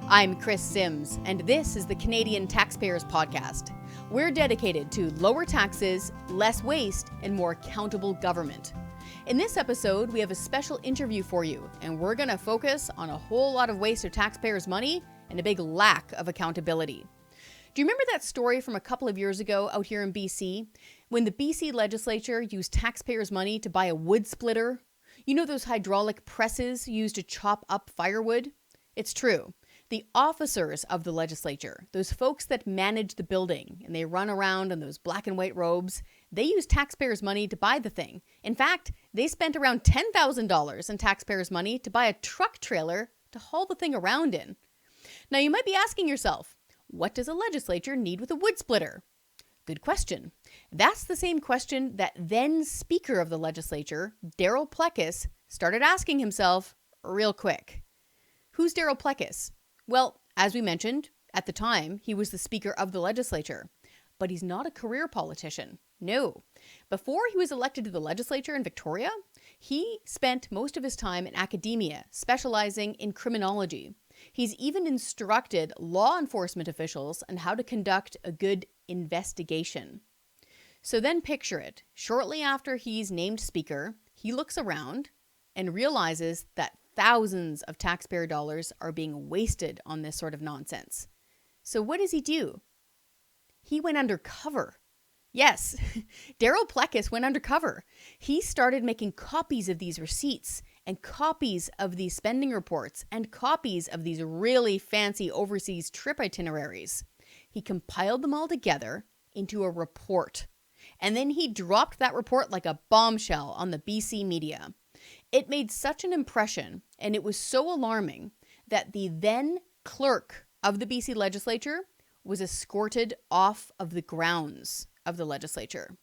I'm Kris Sims, and this is the Canadian Taxpayers Podcast. We're dedicated to lower taxes, less waste, and more accountable government. In this episode, we have a special interview for you, and we're going to focus on a whole lot of waste of taxpayers' money and a big lack of accountability. Do you remember that story from a couple of years ago out here in BC, when the BC legislature used taxpayers' money to buy a wood splitter? You know those hydraulic presses used to chop up firewood? It's true. The officers of the legislature, those folks that manage the building and they run around in those black and white robes, they use taxpayers' money to buy the thing. In fact, they spent around $10,000 in taxpayers' money to buy a truck trailer to haul the thing around in. Now you might be asking yourself, what does a legislature need with a wood splitter? Good question. That's the same question that then Speaker of the legislature, Darryl Plecas, started asking himself real quick. Who's Darryl Plecas? Well, as we mentioned, at the time, he was the Speaker of the legislature, but he's not a career politician. No. Before he was elected to the legislature in Victoria, he spent most of his time in academia, specializing in criminology. He's even instructed law enforcement officials on how to conduct a good investigation. So then picture it. Shortly after he's named Speaker, he looks around and realizes that thousands of taxpayer dollars are being wasted on this sort of nonsense. So what does he do? He went undercover. Yes, Darryl Plecas went undercover. He started making copies of these receipts and copies of these spending reports and copies of these really fancy overseas trip itineraries. He compiled them all together into a report. And then he dropped that report like a bombshell on the BC media. It made such an impression, and it was so alarming, that the then clerk of the BC legislature was escorted off of the grounds of the legislature.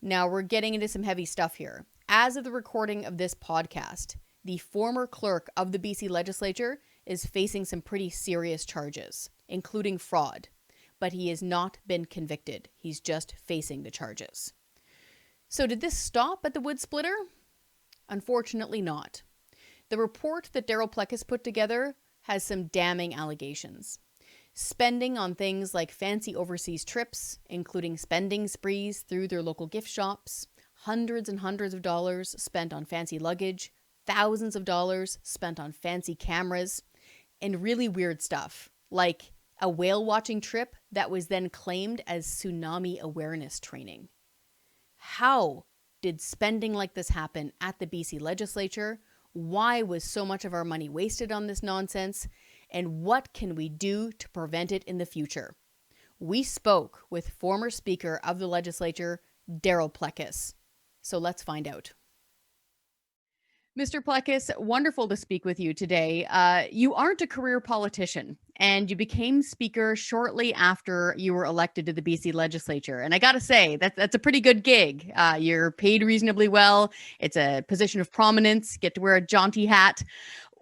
Now, we're getting into some heavy stuff here. As of the recording of this podcast, the former clerk of the BC legislature is facing some pretty serious charges, including fraud, but he has not been convicted. He's just facing the charges. So did this stop at the wood splitter? Unfortunately not. The report that Darryl Plecas put together has some damning allegations. Spending on things like fancy overseas trips, including spending sprees through their local gift shops, hundreds and hundreds of dollars spent on fancy luggage, thousands of dollars spent on fancy cameras, and really weird stuff, like a whale watching trip that was then claimed as tsunami awareness training. How did spending like this happen at the BC legislature? Why was so much of our money wasted on this nonsense? And what can we do to prevent it in the future? We spoke with former Speaker of the legislature, Darryl Plecas. So let's find out. Mr. Plecas, wonderful to speak with you today. You aren't a career politician, and you became Speaker shortly after you were elected to the BC legislature. And I got to say, that's a pretty good gig. You're paid reasonably well. It's a position of prominence. Get to wear a jaunty hat.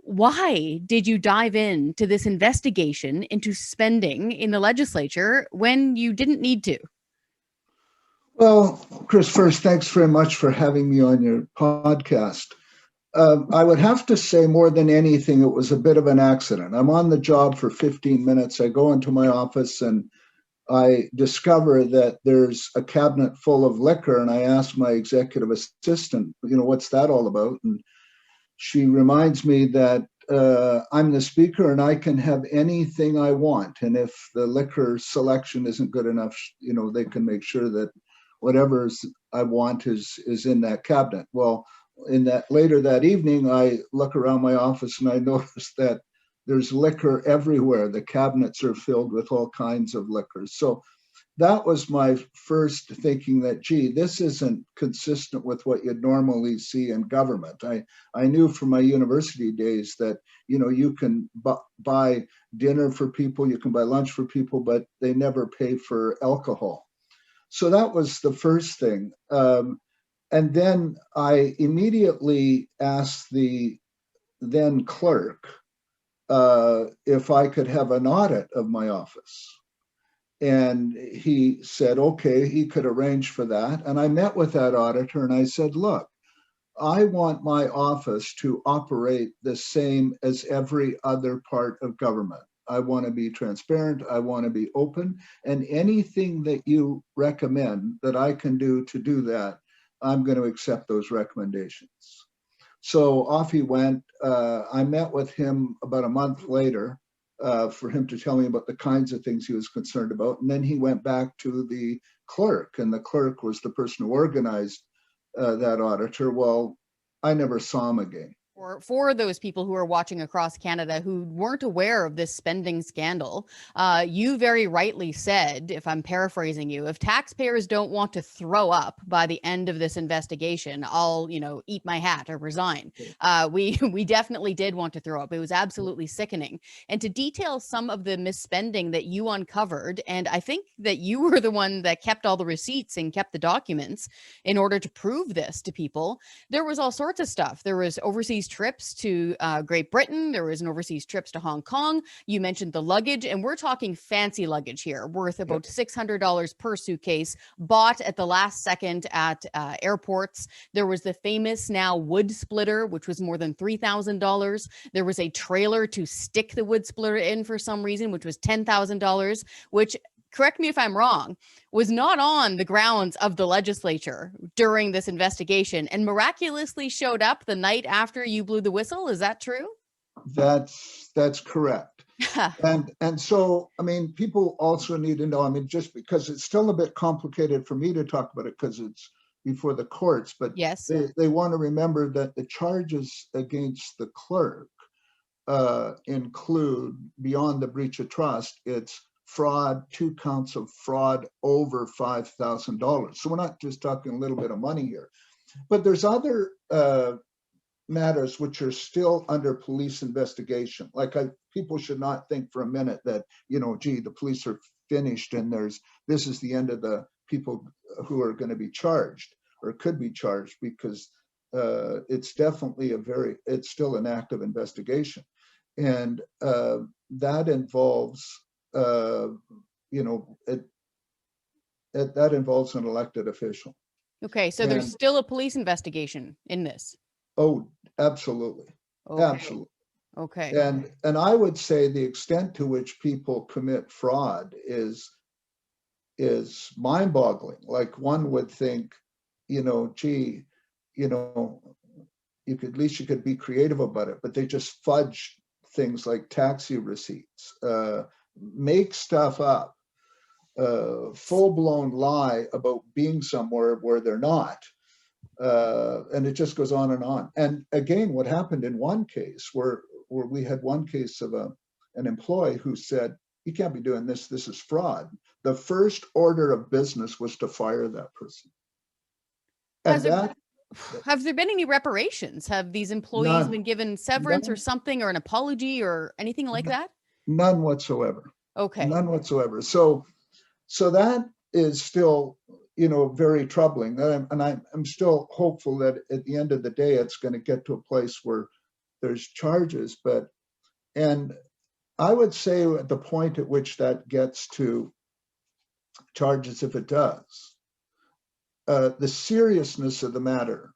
Why did you dive into this investigation into spending in the legislature when you didn't need to? Well, Kris, first, thanks very much for having me on your podcast. I would have to say more than anything, it was a bit of an accident. I'm on the job for 15 minutes. I go into my office and I discover that there's a cabinet full of liquor. And I ask my executive assistant, what's that all about? And she reminds me that I'm the Speaker and I can have anything I want. And if the liquor selection isn't good enough, they can make sure that whatever I want is in that cabinet. Well, later that evening, I look around my office and I notice that there's liquor everywhere. The cabinets are filled with all kinds of liquor. So that was my first thinking that, gee, this isn't consistent with what you'd normally see in government. I knew from my university days that, you can buy dinner for people, you can buy lunch for people, but they never pay for alcohol. So that was the first thing. And then I immediately asked the then clerk if I could have an audit of my office. And he said, okay, he could arrange for that. And I met with that auditor and I said, look, I want my office to operate the same as every other part of government. I want to be transparent. I want to be open. And anything that you recommend that I can do to do that, I'm going to accept those recommendations. So off he went. I met with him about a month later for him to tell me about the kinds of things he was concerned about. And then he went back to the clerk, and the clerk was the person who organized that auditor. Well, I never saw him again. For those people who are watching across Canada who weren't aware of this spending scandal, you very rightly said, if I'm paraphrasing you, if taxpayers don't want to throw up by the end of this investigation, I'll, eat my hat or resign. We definitely did want to throw up. It was absolutely sickening. And to detail some of the misspending that you uncovered, and I think that you were the one that kept all the receipts and kept the documents in order to prove this to people, there was all sorts of stuff. There was overseas trips to Great Britain. There was an overseas trips to Hong Kong. You mentioned the luggage, and we're talking fancy luggage here, worth about $600 per suitcase, bought at the last second at airports. There was the famous now wood splitter, which was more than $3,000. There was a trailer to stick the wood splitter in for some reason, which was $10,000, which, correct me if I'm wrong, was not on the grounds of the legislature during this investigation and miraculously showed up the night after you blew the whistle. Is that true? That's correct. and so, people also need to know, just because it's still a bit complicated for me to talk about it because it's before the courts, but yes, they want to remember that the charges against the clerk include, beyond the breach of trust, it's fraud, 2 counts of fraud over $5,000. So we're not just talking a little bit of money here, but there's other matters which are still under police investigation. People should not think for a minute that, the police are finished and this is the end of the people who are going to be charged or could be charged, because it's definitely it's still an active investigation. And that involves that involves an elected official. Okay, so there's still a police investigation in this. Oh, absolutely. Okay. Absolutely. Okay. And I would say the extent to which people commit fraud is mind-boggling. Like, one would think, you could, at least you could be creative about it, but they just fudge things like taxi receipts, make stuff up, full-blown lie about being somewhere where they're not, and it just goes on and on. And again, what happened in one case where we had one case of an employee who said, "You can't be doing this. This is fraud." The first order of business was to fire that person. And have there been any reparations? Have these employees been given severance or something, or an apology or anything like that? None whatsoever. Okay. None whatsoever. So that is still, very troubling. And I'm still hopeful that at the end of the day, it's going to get to a place where there's charges. And I would say at the point at which that gets to charges, if it does, the seriousness of the matter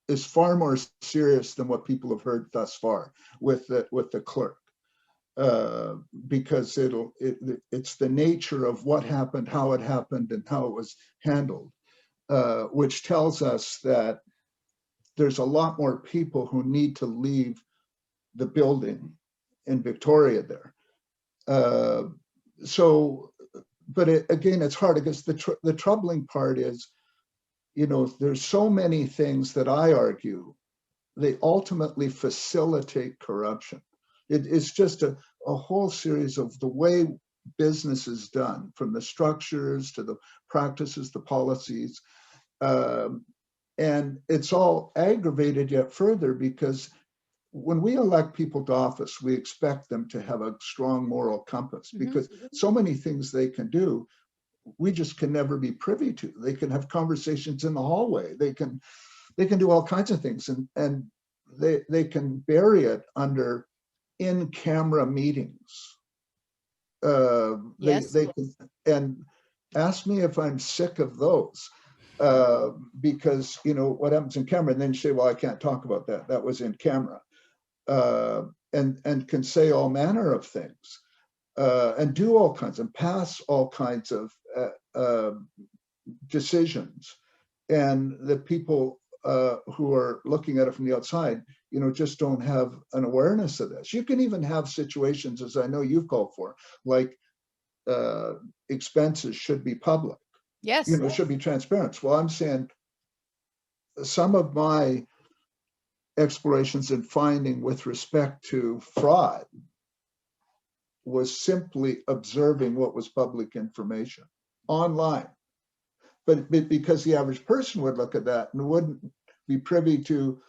is far more serious than what people have heard thus far with the clerk, because it's the nature of what happened, how it happened, and how it was handled, which tells us that there's a lot more people who need to leave the building in Victoria there. But again, it's hard because the troubling part is, there's so many things that I argue they ultimately facilitate corruption. It's just a whole series of the way business is done, from the structures to the practices, the policies, and it's all aggravated yet further because when we elect people to office, we expect them to have a strong moral compass, because so many things they can do, we just can never be privy to. They can have conversations in the hallway. They can do all kinds of things, and they can bury it under in-camera meetings. Yes. They can, and ask me if I'm sick of those, because what happens in camera, and then you say, well, I can't talk about that. That was in camera. and can say all manner of things, and do all kinds and pass all kinds of decisions, and the people who are looking at it from the outside, just don't have an awareness of this. You can even have situations, as I know you've called for, like expenses should be public. Yes. Should be transparent. Well, I'm saying some of my explorations and finding with respect to fraud was simply observing what was public information online. But because the average person would look at that and wouldn't be privy to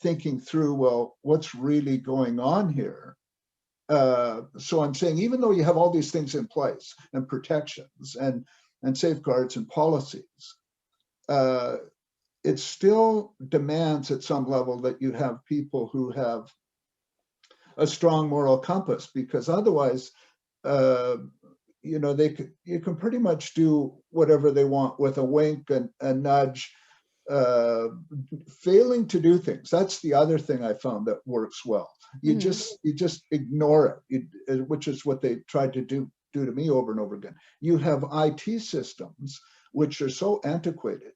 thinking through, well, what's really going on here? So I'm saying, even though you have all these things in place and protections and safeguards and policies, it still demands at some level that you have people who have a strong moral compass, because otherwise, you can pretty much do whatever they want with a wink and a nudge, failing to do things. That's the other thing I found that works well. You just ignore it, which is what they tried to do to me over and over again. You have IT systems which are so antiquated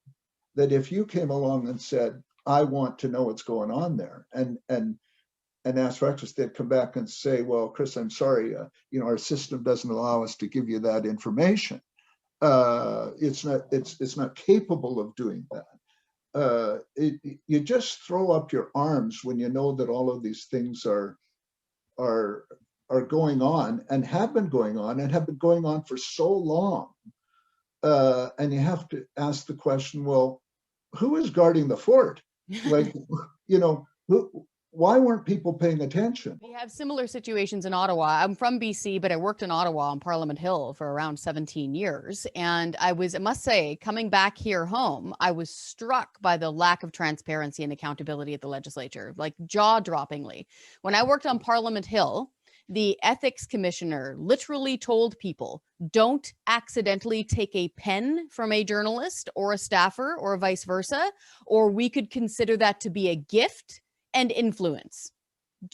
that if you came along and said, I want to know what's going on there, and ask for access, they'd come back and say, well, Kris, I'm sorry, our system doesn't allow us to give you that information. It's not capable of doing that. You just throw up your arms when you know that all of these things are going on and have been going on for so long. And you have to ask the question, well, who is guarding the fort? Like, why weren't people paying attention? We have similar situations in Ottawa. I'm from BC, but I worked in Ottawa on Parliament Hill for around 17 years. And I must say, coming back here home, I was struck by the lack of transparency and accountability at the legislature, like jaw-droppingly. When I worked on Parliament Hill, the ethics commissioner literally told people, don't accidentally take a pen from a journalist or a staffer or vice versa, or we could consider that to be a gift and influence.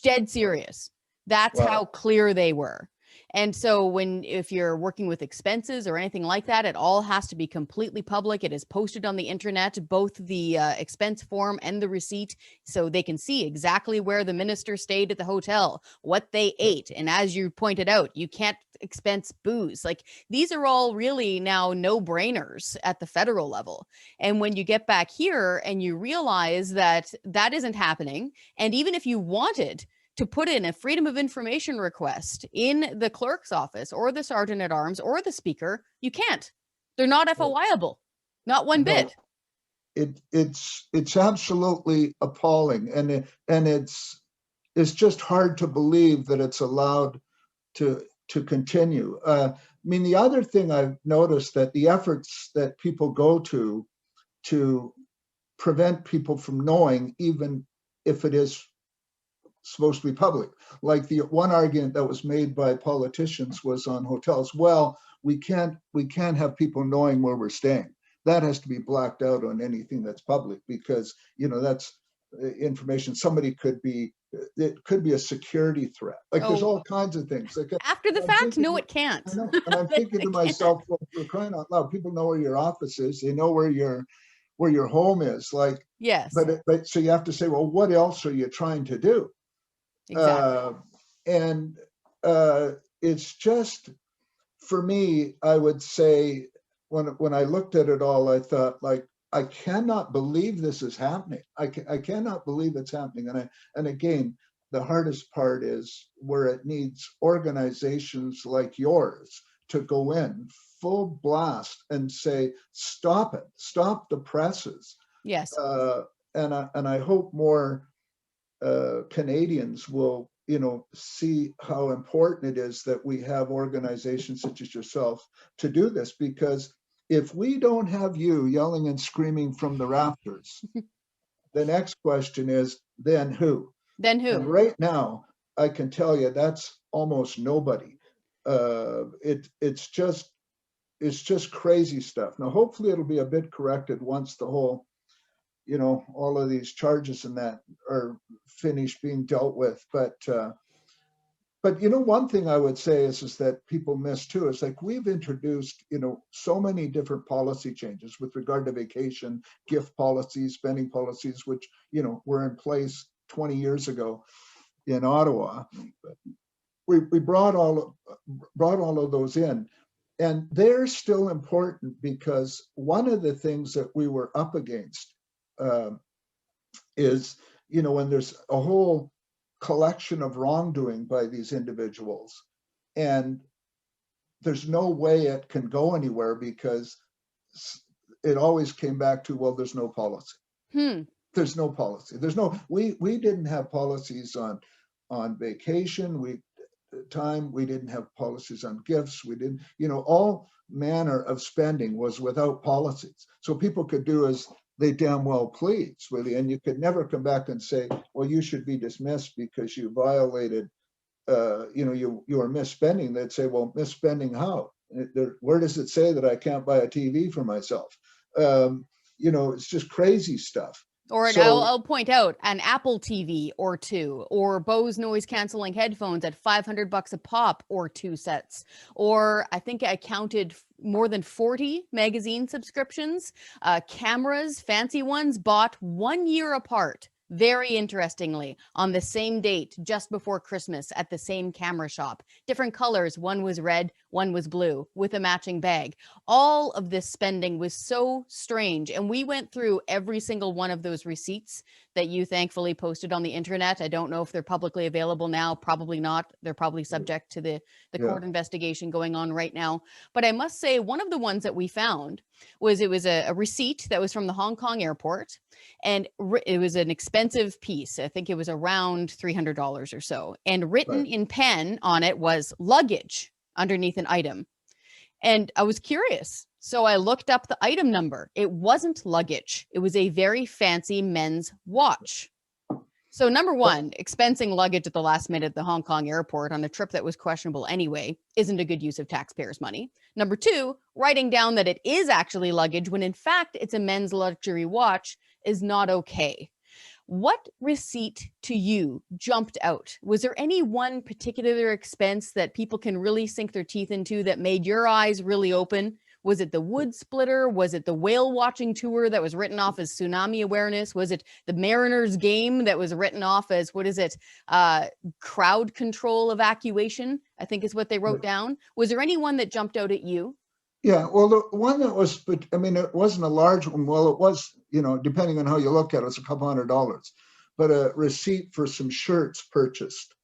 Dead serious. That's Wow. how clear they were. And so if you're working with expenses or anything like that, it all has to be completely public. It is posted on the internet, both the expense form and the receipt, so they can see exactly where the minister stayed at the hotel, what they ate. And as you pointed out, you can't expense booze. Like, these are all really now no-brainers at the federal level. And when you get back here and you realize that that isn't happening, and even if you wanted to put in a freedom of information request in the clerk's office or the sergeant at arms or the speaker, you can't. They're not FOIable, not one bit. It's absolutely appalling, and it's just hard to believe that it's allowed to continue. I mean, the other thing I've noticed, that the efforts that people go to prevent people from knowing, even if it is supposed to be public. Like, the one argument that was made by politicians was on hotels. Well, we can't have people knowing where we're staying. That has to be blacked out on anything that's public, because that's information. It could be a security threat. Like, there's all kinds of things. Like, after the fact, no, it can't. I know, and I'm thinking to myself, well, we're crying out loud. People know where your office is. They know where your home is. Like, yes. But so you have to say, well, what else are you trying to do? Exactly. It's just, for me, I would say, when I looked at it all, I thought, like, I cannot believe this is happening. I cannot believe it's happening. And again, the hardest part is where it needs organizations like yours to go in full blast and say, stop it, stop the presses. Yes. And I hope more Canadians will, see how important it is that we have organizations such as yourself to do this. Because if we don't have you yelling and screaming from the rafters, the next question is, then who? Then who? And right now, I can tell you that's almost nobody. It's just crazy stuff. Now, hopefully it'll be a bit corrected once the whole, all of these charges and that are finished being dealt with. But But one thing I would say is that people miss too, is like we've introduced, so many different policy changes with regard to vacation, gift policies, spending policies, which, were in place 20 years ago in Ottawa. We brought all of those in, and they're still important because one of the things that we were up against is, when there's a whole collection of wrongdoing by these individuals, and there's no way it can go anywhere because it always came back to, well, there's no policy. There's no policy. We didn't have policies on vacation. We didn't have policies on gifts. We didn't, all manner of spending was without policies. So people could do as they damn well please with you, and you could never come back and say, well, you should be dismissed because you violated, you are misspending. They'd say, well, misspending how? Where does it say that I can't buy a TV for myself? It's just crazy stuff. Or I'll point out an Apple TV or two, or Bose noise canceling headphones at $500 a pop or 2 sets. Or I think I counted more than 40 magazine subscriptions, cameras, fancy ones, bought 1 year apart. Very interestingly, on the same date, just before Christmas, at the same camera shop. Different colors, one was red, one was blue, with a matching bag. All of this spending was so strange, and we went through every single one of those receipts that you thankfully posted on the internet. I don't know if they're publicly available now, probably not. They're probably subject to the court investigation going on right now. But I must say, one of the ones that we found was a receipt that was from the Hong Kong airport, and it was an expensive piece. I think it was around $300 or so, and written in pen on it was luggage underneath an item. And I was curious, so I looked up the item number. It wasn't luggage. It was a very fancy men's watch. So number one, expensing luggage at the last minute at the Hong Kong airport on a trip that was questionable anyway isn't a good use of taxpayers' money. Number two, writing down that it is actually luggage when in fact it's a men's luxury watch is not okay. What receipt to you jumped out? Was there any one particular expense that people can really sink their teeth into that made your eyes really open? Was it the wood splitter? Was it the whale watching tour that was written off as tsunami awareness? Was it the Mariners game that was written off as, crowd control evacuation? I think is what they wrote down. Was there any one that jumped out at you? Yeah, well, the one that was, it wasn't a large one. Well, it was, depending on how you look at it, it's a couple $100, but a receipt for some shirts purchased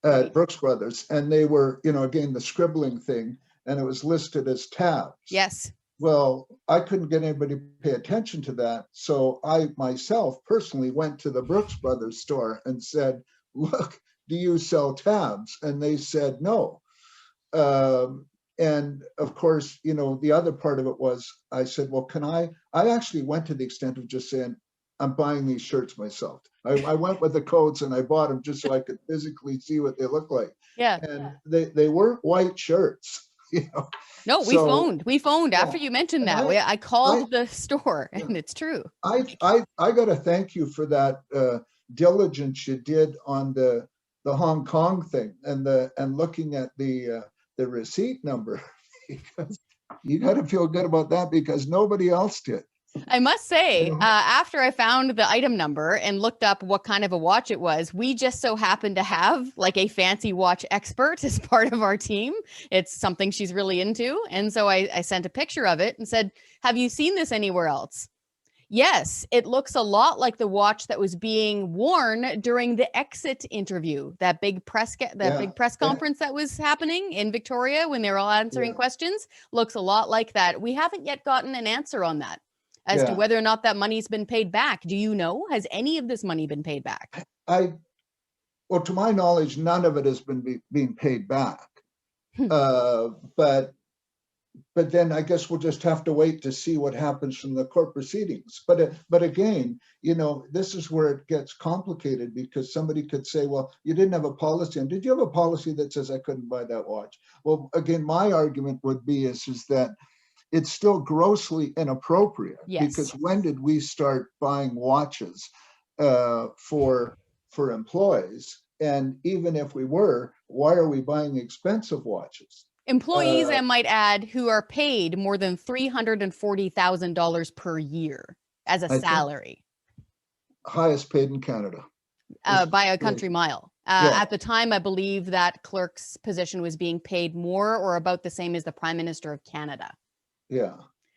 at Brooks Brothers. And they were, again, the scribbling thing, and it was listed as tabs. Yes. Well, I couldn't get anybody to pay attention to that. So I myself personally went to the Brooks Brothers store and said, look, do you sell tabs? And they said no. And of course, the other part of it was, I said, well, I actually went to the extent of just saying, I'm buying these shirts myself. I went with the codes and I bought them just so I could physically see what they look like. Yeah. And they weren't white shirts. No, we phoned after you mentioned that. I called the store, and it's true. I got to thank you for that diligence you did on the Hong Kong thing and looking at the receipt number, because you got to feel good about that because nobody else did. I must say, after I found the item number and looked up what kind of a watch it was, we just so happened to have like a fancy watch expert as part of our team. It's something she's really into. And so I sent a picture of it and said, have you seen this anywhere else? Yes, it looks a lot like the watch that was being worn during the exit interview, that big press conference that was happening in Victoria when they were all answering questions. Looks a lot like that. We haven't yet gotten an answer on that as to whether or not that money's been paid back. Do you know? Has any of this money been paid back? Well, to my knowledge, none of it has been being paid back. But then I guess we'll just have to wait to see what happens from the court proceedings. But again, this is where it gets complicated, because somebody could say, well, you didn't have a policy. And did you have a policy that says I couldn't buy that watch? Well, again, my argument would be is that it's still grossly inappropriate. Yes. Because when did we start buying watches for employees? And even if we were, why are we buying expensive watches? Employees, I might add, who are paid more than $340,000 per year as a salary. Highest paid in Canada. By a country mile. At the time, I believe that clerk's position was being paid more or about the same as the Prime Minister of Canada. Yeah.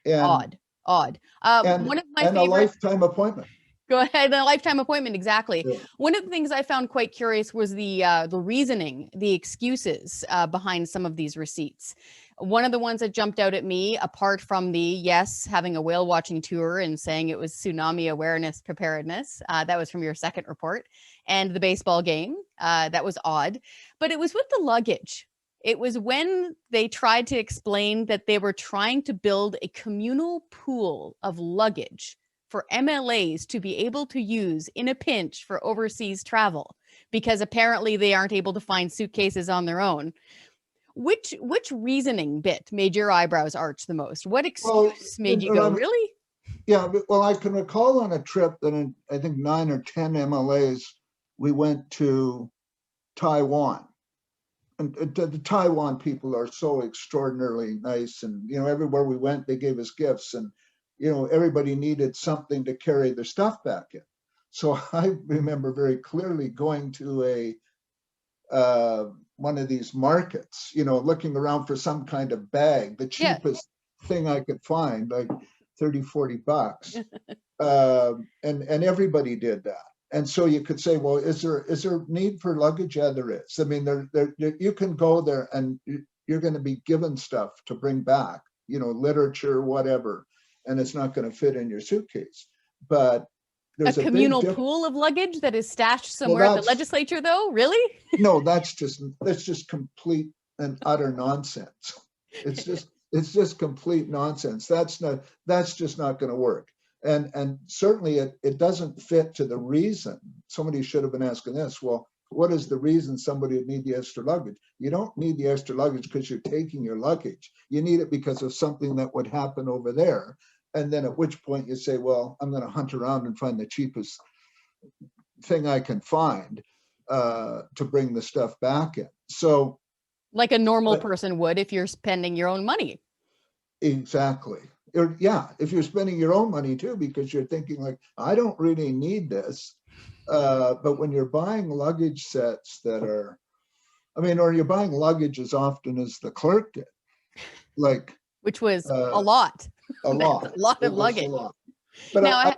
Odd. One of my favorite, a lifetime appointment. Go ahead, a lifetime appointment, exactly. Yeah. One of the things I found quite curious was the reasoning, the excuses behind some of these receipts. One of the ones that jumped out at me, apart from the, yes, having a whale watching tour and saying it was tsunami awareness preparedness, that was from your second report, and the baseball game, that was odd, but it was with the luggage. It was when they tried to explain that they were trying to build a communal pool of luggage for MLAs to be able to use in a pinch for overseas travel, because apparently they aren't able to find suitcases on their own. Which reasoning bit made your eyebrows arch the most? What excuse made you go, really? Yeah, well, I can recall on a trip that in, I think 9 or 10 MLAs, we went to Taiwan. And the Taiwan people are so extraordinarily nice. And, everywhere we went, they gave us gifts. And, everybody needed something to carry their stuff back in. So I remember very clearly going to one of these markets, looking around for some kind of bag, the cheapest thing I could find, like 30, 40 bucks. And everybody did that. And so you could say, well, is there need for luggage? Yeah, there is. I mean, you can go there and you're going to be given stuff to bring back, literature, whatever, and it's not going to fit in your suitcase. But there's a communal pool of luggage that is stashed somewhere at the legislature, though? Really? No, that's just complete and utter nonsense. It's just complete nonsense. That's just not going to work. And certainly it doesn't fit to the reason. Somebody should have been asking this. Well, what is the reason somebody would need the extra luggage? You don't need the extra luggage because you're taking your luggage. You need it because of something that would happen over there. And then at which point you say, well, I'm going to hunt around and find the cheapest thing I can find to bring the stuff back in. So, like a normal person would if you're spending your own money. Exactly. Yeah, if you're spending your own money too, because you're thinking like, I don't really need this. But when you're buying luggage sets that are, or you're buying luggage as often as the clerk did, which was a lot. A lot. A lot of luggage. But now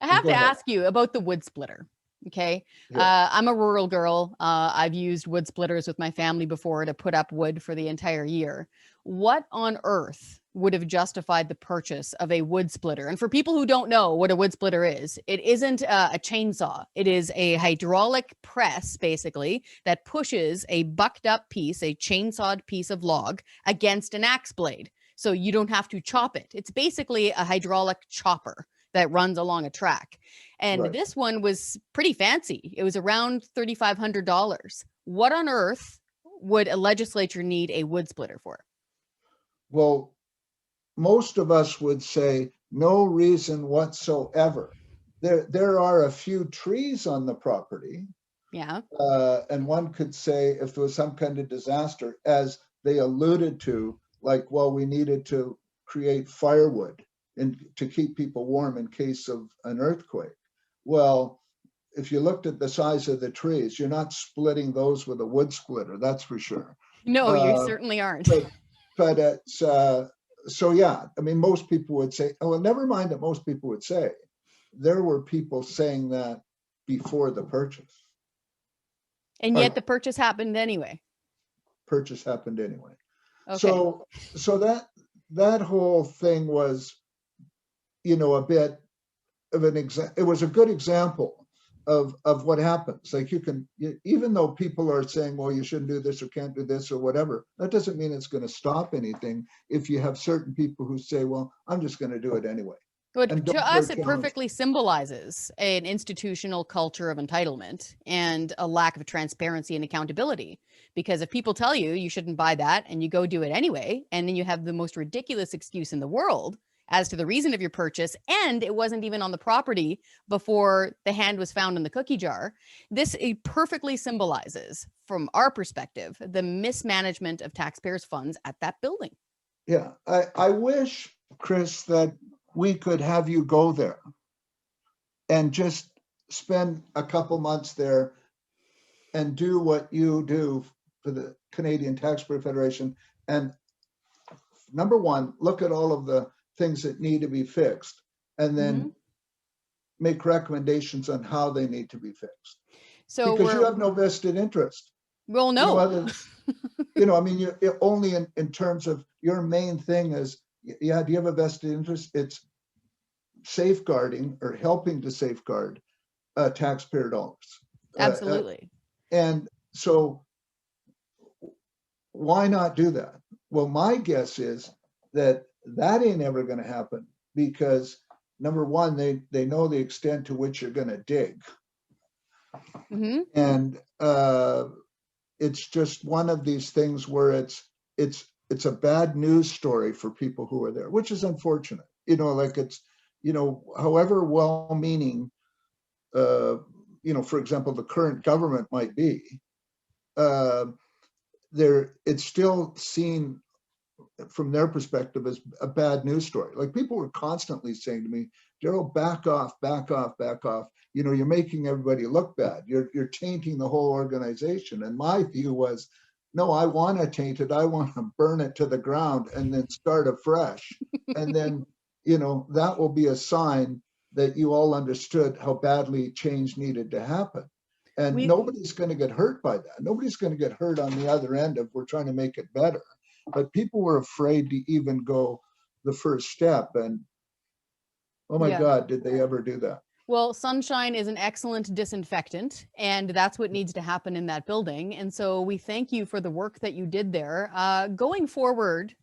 I have to ask you about the wood splitter. Okay. Yeah. I'm a rural girl. I've used wood splitters with my family before to put up wood for the entire year. What on earth would have justified the purchase of a wood splitter? And for people who don't know what a wood splitter is, it isn't a chainsaw. It is a hydraulic press, basically, that pushes a bucked up piece, a chainsawed piece of log against an axe blade. So you don't have to chop it. It's basically a hydraulic chopper that runs along a track. And This one was pretty fancy. It was around $3,500. What on earth would a legislature need a wood splitter for? Well, most of us would say no reason whatsoever. There are a few trees on the property. Yeah. And one could say if there was some kind of disaster, as they alluded to, like, well, we needed to create firewood and to keep people warm in case of an earthquake. Well, if you looked at the size of the trees, you're not splitting those with a wood splitter, that's for sure. No, you certainly aren't. But it's, so yeah, most people would say, oh, well, never mind that most people would say, there were people saying that before the purchase. And yet the purchase happened anyway. Purchase happened anyway. Okay. So that whole thing was, a bit of it was a good example of what happens. Like even though people are saying, well, you shouldn't do this or can't do this or whatever, that doesn't mean it's going to stop anything if you have certain people who say, well, I'm just going to do it anyway. But to us, it perfectly symbolizes an institutional culture of entitlement and a lack of transparency and accountability. Because if people tell you you shouldn't buy that and you go do it anyway, and then you have the most ridiculous excuse in the world, as to the reason of your purchase, and it wasn't even on the property before the hand was found in the cookie jar. This perfectly symbolizes, from our perspective, the mismanagement of taxpayers' funds at that building. Yeah, I wish, Kris, that we could have you go there and just spend a couple months there and do what you do for the Canadian Taxpayer Federation. And number one, look at all of the things that need to be fixed, and then make recommendations on how they need to be fixed. So because you have no vested interest. Well, no. I mean, you only in terms of your main thing is, yeah, do you have a vested interest? It's safeguarding or helping to safeguard taxpayer dollars. Absolutely. And so why not do that? Well, my guess is that ain't ever going to happen, because number one, they know the extent to which you're going to dig. And it's just one of these things where it's a bad news story for people who are there, which is unfortunate. Like it's, however well-meaning, for example, the current government might be, it's still seen from their perspective as a bad news story. Like, people were constantly saying to me, Darryl, back off, back off, back off. You're making everybody look bad. You're tainting the whole organization. And my view was, no, I want to taint it. I want to burn it to the ground and then start afresh. And then, that will be a sign that you all understood how badly change needed to happen. And nobody's going to get hurt by that. Nobody's going to get hurt on the other end if we're trying to make it better. But people were afraid to even go the first step. And oh my God, did they ever do that? Well, sunshine is an excellent disinfectant, and that's what needs to happen in that building. And so we thank you for the work that you did there. Going forward,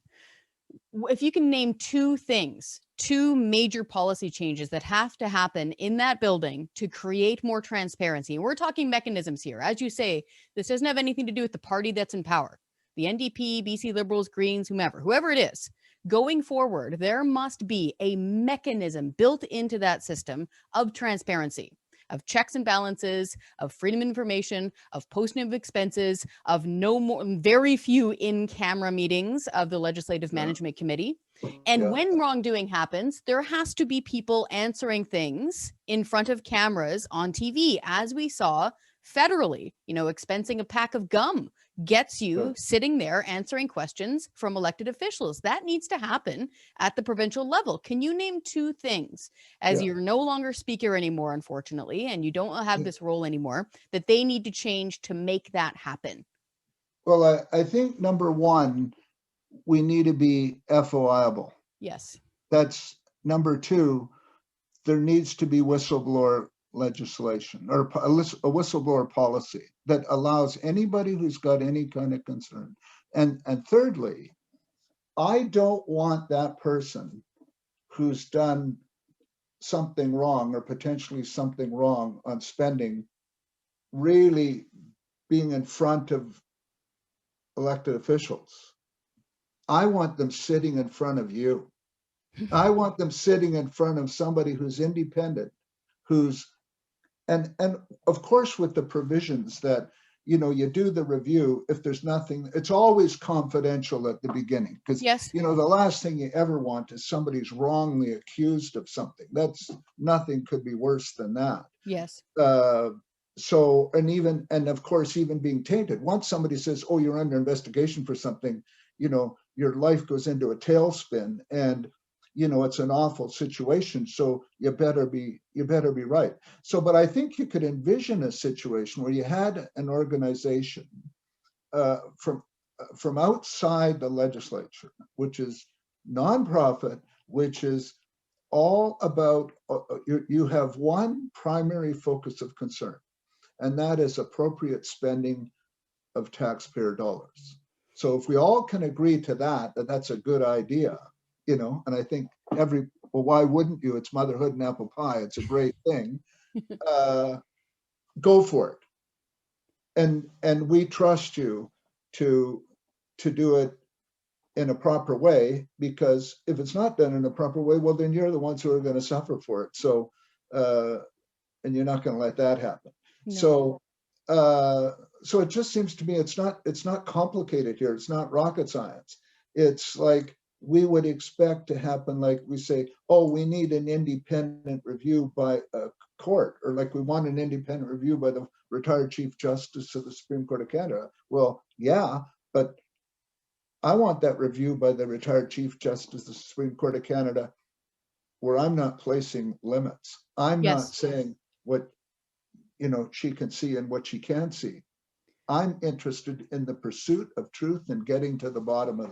if you can name two major policy changes that have to happen in that building to create more transparency. We're talking mechanisms here. As you say, this doesn't have anything to do with the party that's in power. The NDP, BC Liberals, Greens, whoever it is. Going forward, there must be a mechanism built into that system of transparency, of checks and balances, of freedom of information, of posting of expenses, of very few in-camera meetings of the Legislative Management Committee. And when wrongdoing happens, there has to be people answering things in front of cameras on TV, as we saw federally. Expensing a pack of gum gets you sitting there answering questions from elected officials. That needs to happen at the provincial level. Can you name two things, as you're no longer speaker anymore, unfortunately, and you don't have this role anymore, that they need to change to make that happen? Well, I think number one, we need to be FOIable. Yes. That's number two. There needs to be whistleblower legislation or a whistleblower policy that allows anybody who's got any kind of concern. And thirdly, I don't want that person who's done something wrong or potentially something wrong on spending really being in front of elected officials. I want them sitting in front of you. I want them sitting in front of somebody who's independent, and of course, with the provisions that, you do the review. If there's nothing, it's always confidential at the beginning, because, the last thing you ever want is somebody's wrongly accused of something. Nothing could be worse than that. Yes. So, and of course, even being tainted. Once somebody says, oh, you're under investigation for something, your life goes into a tailspin, and it's an awful situation. So you better be right. So, but I think you could envision a situation where you had an organization from outside the legislature, which is nonprofit, which is all about, you have one primary focus of concern, and that is appropriate spending of taxpayer dollars. So if we all can agree to that's a good idea, and I think why wouldn't you? It's motherhood and apple pie. It's a great thing. Go for it. And we trust you to do it in a proper way, because if it's not done in a proper way, well, then you're the ones who are going to suffer for it. So, and you're not going to let that happen. No. So it just seems to me it's not complicated here. It's not rocket science. It's like we would expect to happen, like we say, oh, we need an independent review by a court, or like we want an independent review by the retired Chief Justice of the Supreme Court of Canada. Well, yeah, but I want that review by the retired Chief Justice of the Supreme Court of Canada, where I'm not placing limits. I'm not saying what she can see and what she can't see. I'm interested in the pursuit of truth and getting to the bottom of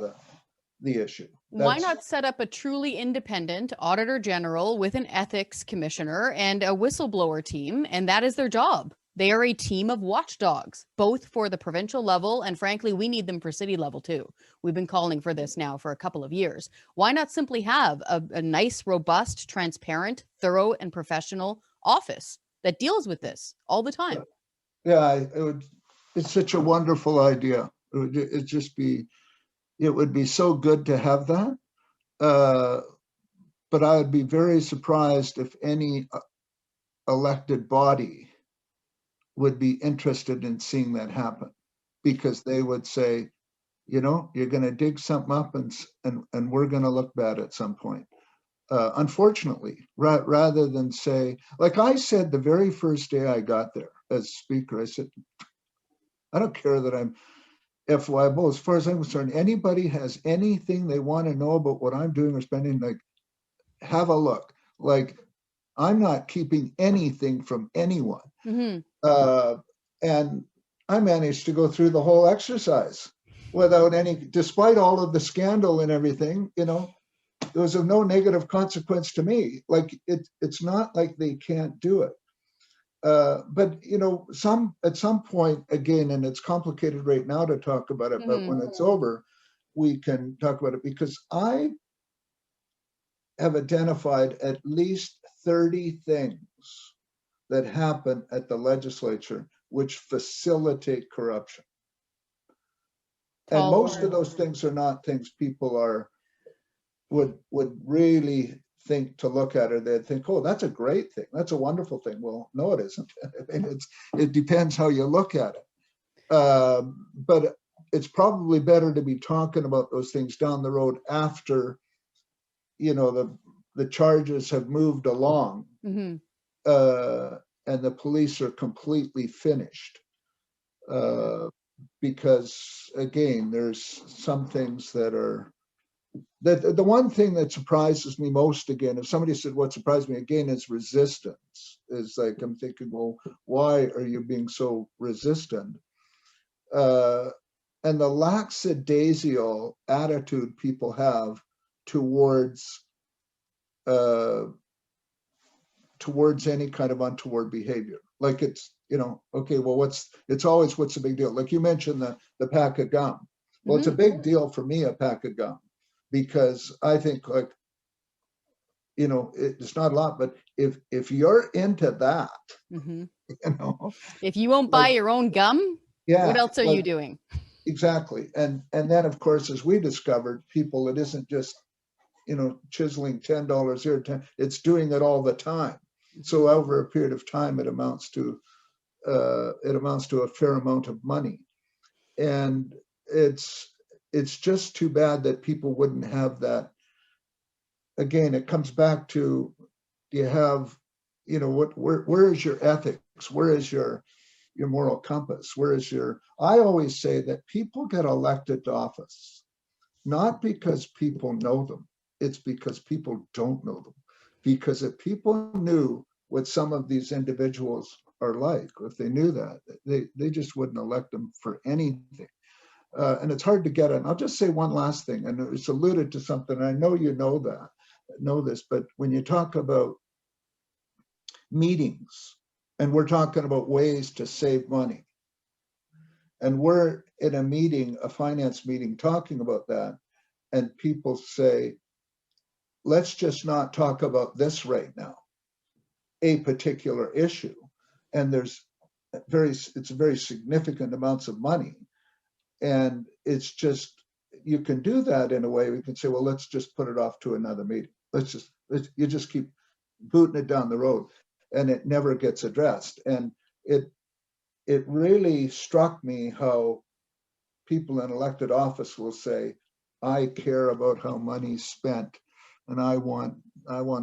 the issue. Why not set up a truly independent auditor general with an ethics commissioner and a whistleblower team? And that is their job. They are a team of watchdogs, both for the provincial level, and frankly, we need them for city level too. We've been calling for this now for a couple of years. Why not simply have a nice, robust, transparent, thorough, and professional office that deals with this all the time? Yeah, it's such a wonderful idea. It would be so good to have that. But I would be very surprised if any elected body would be interested in seeing that happen, because they would say, you're going to dig something up and we're going to look bad at some point. Unfortunately, rather than say, like I said the very first day I got there as speaker, I said, I don't care that I'm FYBO. As far as I'm concerned, anybody has anything they want to know about what I'm doing or spending, like, have a look. Like, I'm not keeping anything from anyone. Mm-hmm. And I managed to go through the whole exercise without despite all of the scandal and everything, there was of no negative consequence to me. Like, it's not like they can't do it. But at some point, again, and it's complicated right now to talk about it, but when it's over, we can talk about it, because I have identified at least 30 things that happen at the legislature which facilitate corruption. And most of those things are not things people would really think to look at, or they'd think, oh, that's a great thing, that's a wonderful thing. Well, no, it isn't. I mean, it depends how you look at it. But it's probably better to be talking about those things down the road after, the charges have moved along, and the police are completely finished. Because again, there's some things that are, the one thing that surprises me most, again, if somebody said what surprised me again, is resistance. Is like, I'm thinking, well, why are you being so resistant? And the lackadaisical attitude people have towards any kind of untoward behavior. Like, it's, okay, well, it's always, what's the big deal? Like you mentioned the pack of gum. Well, it's a big deal for me, a pack of gum, because I think, like, it's not a lot, but if you're into that, if you won't buy your own gum, what else are you doing? Exactly. And then, of course, as we discovered, people, it isn't just, chiseling $10 here, it's doing it all the time. So over a period of time, it amounts to a fair amount of money. And it's just too bad that people wouldn't have that. Again, it comes back to, do you have, where is your ethics? Where is your moral compass? I always say that people get elected to office, not because people know them, it's because people don't know them. Because if people knew what some of these individuals are like, if they knew that, they just wouldn't elect them for anything. And it's hard to get it. And I'll just say one last thing, and it's alluded to something, I know you know this, but when you talk about meetings, and we're talking about ways to save money, and we're in a meeting, a finance meeting, talking about that, and people say, let's just not talk about this right now, a particular issue, and it's very significant amounts of money, and it's just, you can do that in a way. We can say, well, let's just put it off to another meeting. You just keep booting it down the road, and it never gets addressed. And it really struck me how people in elected office will say, I care about how money's spent, and I want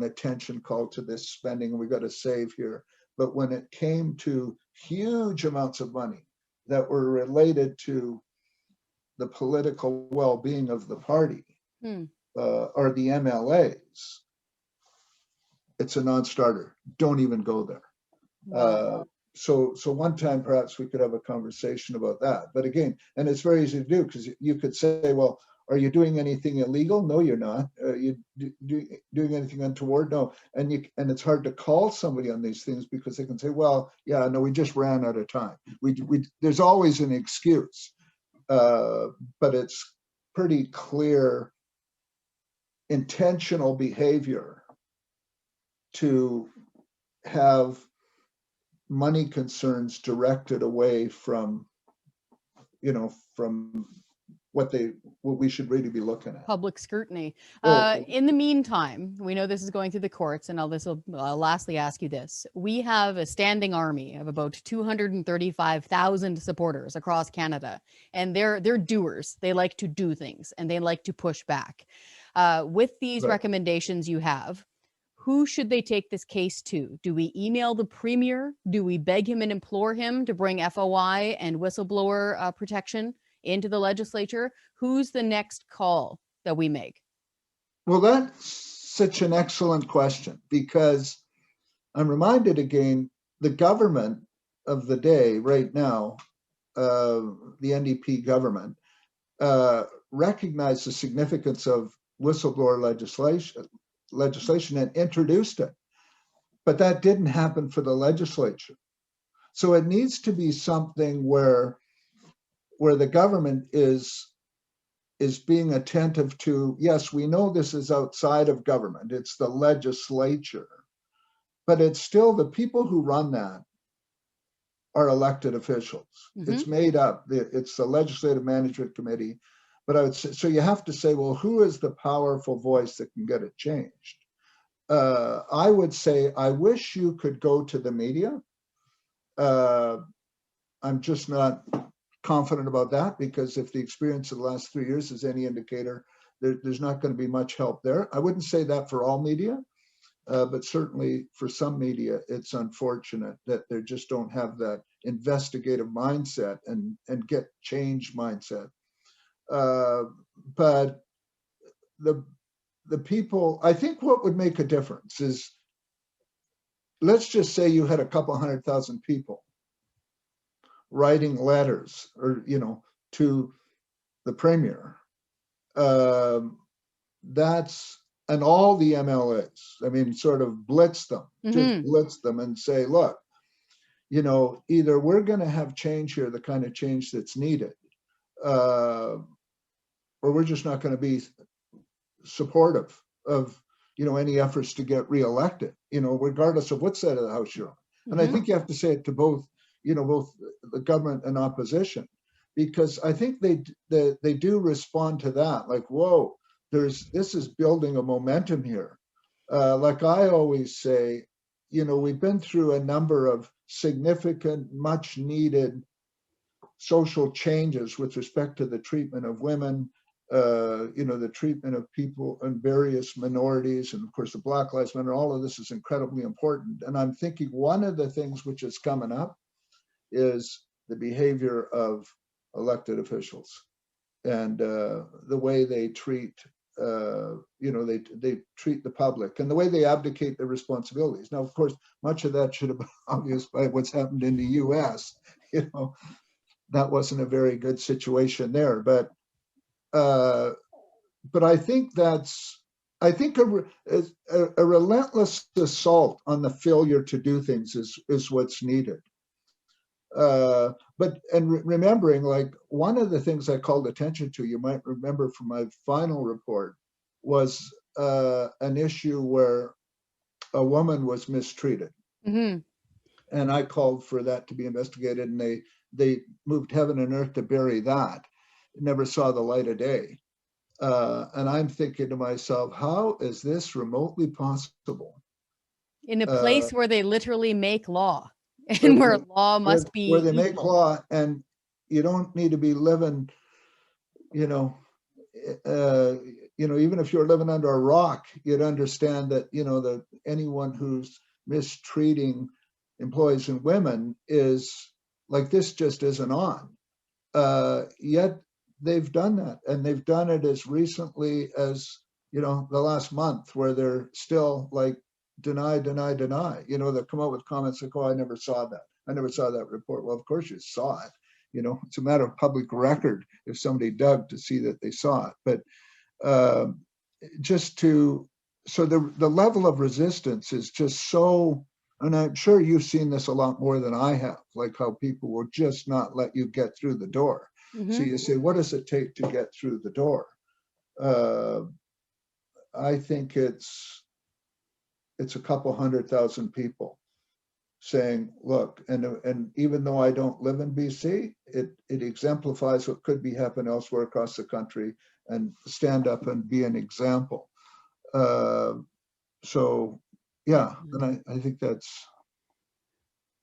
attention called to this spending, and we got to save here. But when it came to huge amounts of money that were related to the political well-being of the party or the MLAs, it's a non-starter. Don't even go there. Wow. So one time perhaps we could have a conversation about that. But again, and it's very easy to do, because you could say, well, are you doing anything illegal? No, you're not. You doing anything untoward? No. And it's hard to call somebody on these things, because they can say, well, yeah, no, we just ran out of time. There's always an excuse, but it's pretty clear intentional behavior to have money concerns directed away from, from what we should really be looking at. Public scrutiny. Oh. In the meantime, we know this is going through the courts, and I'll lastly ask you this. We have a standing army of about 235,000 supporters across Canada, and they're doers. They like to do things, and they like to push back. With these recommendations you have, who should they take this case to? Do we email the Premier? Do we beg him and implore him to bring FOI and whistleblower protection into the legislature? Who's the next call that we make? Well, that's such an excellent question, because I'm reminded again, the government of the day right now, the NDP government, recognized the significance of whistleblower legislation and introduced it. But that didn't happen for the legislature. So it needs to be something where the government is being attentive to, yes, we know this is outside of government, it's the legislature, but it's still the people who run that are elected officials. It's made up, it's the Legislative Management Committee. But I would say, so you have to say, well, who is the powerful voice that can get it changed? I would say, I wish you could go to the media. I'm just not confident about that, because if the experience of the last 3 years is any indicator, there's not going to be much help there. I wouldn't say that for all media, but certainly for some media, it's unfortunate that they just don't have that investigative mindset and get change mindset. But the people, I think what would make a difference is, let's just say you had a couple 100,000 people writing letters, or to the Premier. That's, and all the MLAs, I mean, sort of blitz them, just blitz them and say, look, either we're going to have change here, the kind of change that's needed, or we're just not going to be supportive of, any efforts to get reelected, regardless of what side of the house you're on. And I think you have to say it to both, both the government and opposition, because I think they do respond to that. Like, whoa, this is building a momentum here. Like I always say, we've been through a number of significant, much needed social changes with respect to the treatment of women, the treatment of people and various minorities, and of course the Black Lives Matter. All of this is incredibly important. And I'm thinking one of the things which is coming up is the behavior of elected officials and the way they treat, they treat the public, and the way they abdicate their responsibilities. Now, of course, much of that should have been obvious by what's happened in the U.S. That wasn't a very good situation there, but I think a relentless assault on the failure to do things is what's needed. Remembering, like, one of the things I called attention to, you might remember from my final report, was an issue where a woman was mistreated. And I called for that to be investigated, and they moved heaven and earth to bury that. never saw the light of day. And I'm thinking to myself, how is this remotely possible? In a place where they literally make law and where law must be where they equal. make law, and you don't need to be living, even if you're living under a rock, you'd understand that, that anyone who's mistreating employees and women is like, this just isn't on. Yet they've done that, and they've done it as recently as, the last month, where they're still like, deny. They come out with comments like, oh, I never saw that report. Well, of course you saw it. It's a matter of public record if somebody dug to see that they saw it. But so the level of resistance is just so, and I'm sure you've seen this a lot more than I have, like how people will just not let you get through the door. Mm-hmm. So you say, what does it take to get through the door? I think it's a couple 100,000 people saying, look, and even though I don't live in BC, it exemplifies what could be happening elsewhere across the country, and stand up and be an example. So yeah, and I think that's,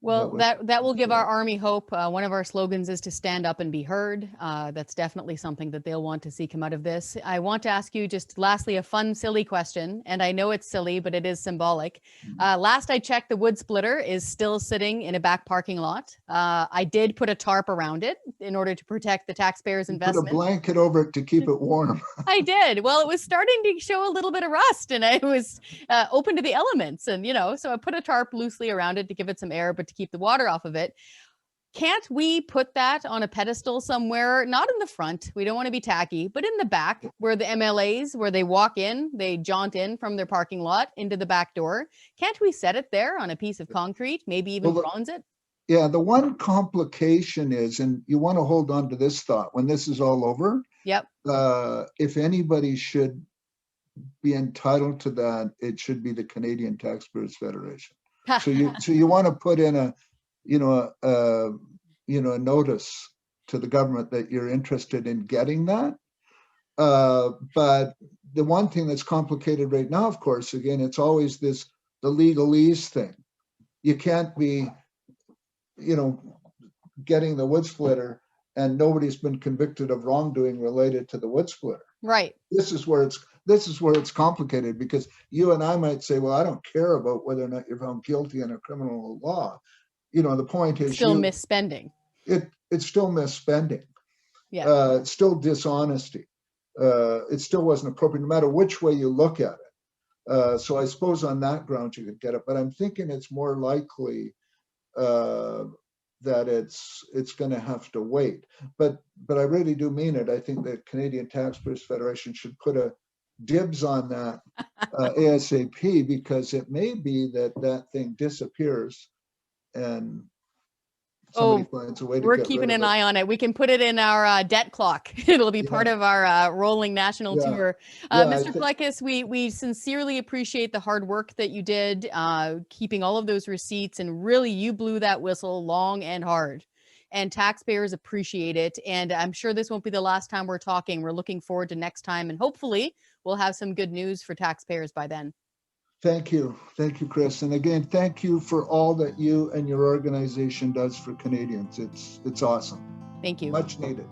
well, that will give our Army hope. One of our slogans is to stand up and be heard. That's definitely something that they'll want to see come out of this. I want to ask you just lastly a fun, silly question, and I know it's silly, but it is symbolic. Last I checked, the wood splitter is still sitting in a back parking lot. I did put a tarp around it in order to protect the taxpayers' investment. Put a blanket over it to keep it warm. I did. Well, it was starting to show a little bit of rust, and I was open to the elements, and so I put a tarp loosely around it to give it some air, but to keep the water off of it. Can't we put that on a pedestal somewhere? Not in the front. We don't want to be tacky, but in the back, where the MLAs, where they walk in, they jaunt in from their parking lot into the back door. Can't we set it there on a piece of concrete, maybe even bronze it? Yeah, the one complication is, and you want to hold on to this thought, when this is all over, yep. If anybody should be entitled to that, it should be the Canadian Taxpayers Federation. So you want to put in a notice to the government that you're interested in getting that. But the one thing that's complicated right now, of course, again, it's always the legalese thing. You can't be, getting the wood splitter and nobody's been convicted of wrongdoing related to the wood splitter. Right. This is where it's complicated, because you and I might say, well, I don't care about whether or not you're found guilty in a criminal law. The point is still misspending. It's still misspending. Yeah. It's still dishonesty. It still wasn't appropriate, no matter which way you look at it. So I suppose on that ground you could get it, but I'm thinking it's more likely that it's going to have to wait. But I really do mean it. I think that Canadian Taxpayers Federation should put a dibs on that ASAP, because it may be that thing disappears and somebody finds a way to we're get keeping rid of an eye on it. We can put it in our debt clock. It'll be part of our rolling national tour. Mr. Plecas, we sincerely appreciate the hard work that you did, keeping all of those receipts, and really you blew that whistle long and hard. And taxpayers appreciate it. And I'm sure this won't be the last time we're talking. We're looking forward to next time, and hopefully we'll have some good news for taxpayers by then. Thank you, Kris. And again, thank you for all that you and your organization does for Canadians. It's awesome. Thank you. Much needed.